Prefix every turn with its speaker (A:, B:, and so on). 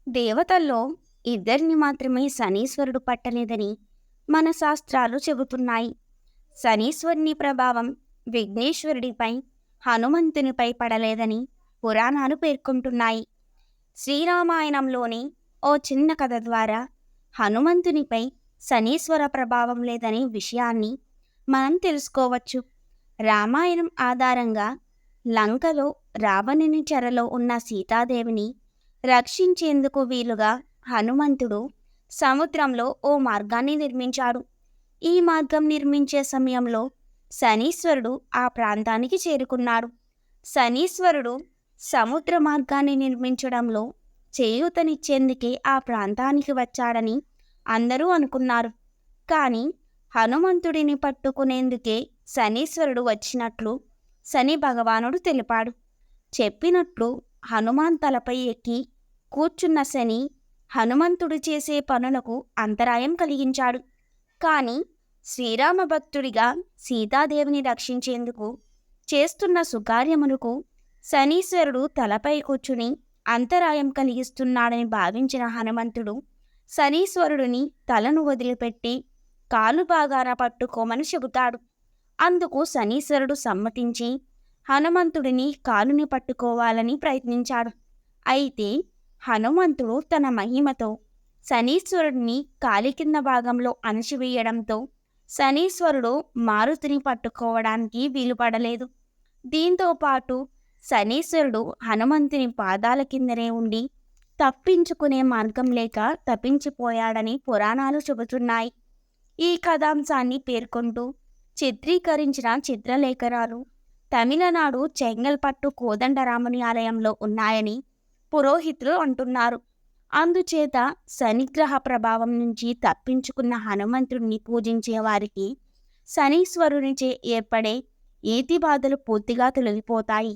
A: దేవతల్లో ఇద్దరిని మాత్రమే శనీశ్వరుడు పట్టలేదని మన శాస్త్రాలు చెబుతున్నాయి. శనీశ్వరుని ప్రభావం విఘ్నేశ్వరుడిపై, హనుమంతునిపై పడలేదని పురాణాలు పేర్కొంటున్నాయి. శ్రీరామాయణంలోని ఓ చిన్న కథ ద్వారా హనుమంతునిపై శనీశ్వర ప్రభావం లేదనే విషయాన్ని మనం తెలుసుకోవచ్చు. రామాయణం ఆధారంగా లంకలో రావణుని చెరలో ఉన్న సీతాదేవిని రక్షించేందుకు వీలుగా హనుమంతుడు సముద్రంలో ఓ మార్గాన్ని నిర్మించాడు. ఈ మార్గం నిర్మించే సమయంలో శనీశ్వరుడు ఆ ప్రాంతానికి చేరుకున్నాడు. శనీశ్వరుడు సముద్ర మార్గాన్ని నిర్మించడంలో చేయూతనిచ్చేందుకే ఆ ప్రాంతానికి వచ్చాడని అందరూ అనుకున్నారు. కానీ హనుమంతుడిని పట్టుకునేందుకే శనీశ్వరుడు వచ్చినట్లు శని భగవానుడు తెలిపాడు. చెప్పినట్లు హనుమాన్ తలపై ఎక్కి కూర్చున్న శని హనుమంతుడు చేసే పనులకు అంతరాయం కలిగించాడు. కానీ శ్రీరామ భక్తుడిగా సీతాదేవిని రక్షించేందుకు చేస్తున్న సుకార్యములకు శనీశ్వరుడు తలపై కూర్చుని అంతరాయం కలిగిస్తున్నాడని భావించిన హనుమంతుడు శనీశ్వరుడిని తలను వదిలిపెట్టి కాలు భాగాన పట్టుకోమని చెబుతాడు. అందుకు శనీశ్వరుడు సమ్మతించి హనుమంతుడిని కాలుని పట్టుకోవాలని ప్రయత్నించాడు. అయితే హనుమంతుడు తన మహిమతో శనీశ్వరుడిని కాలి కింద భాగంలో అణచివేయడంతో శనీశ్వరుడు మారుతిని పట్టుకోవడానికి వీలుపడలేదు. దీంతో పాటు శనీశ్వరుడు హనుమంతుని పాదాల కిందనే ఉండి తప్పించుకునే మార్గం లేక తప్పించిపోయాడని పురాణాలు చెబుతున్నాయి. ఈ కథాంశాన్ని పేర్కొంటూ చిత్రీకరించిన చిత్రలేఖనాలు తమిళనాడు చెంగల్పట్టు కోదండరాముని ఆలయంలో ఉన్నాయని పురోహితులు అంటున్నారు. అందుచేత శనిగ్రహ ప్రభావం నుంచి తప్పించుకున్న హనుమంతుడిని పూజించే వారికి శనీశ్వరునిచే ఏర్పడే ఈతి బాధలు పూర్తిగా తొలగిపోతాయి.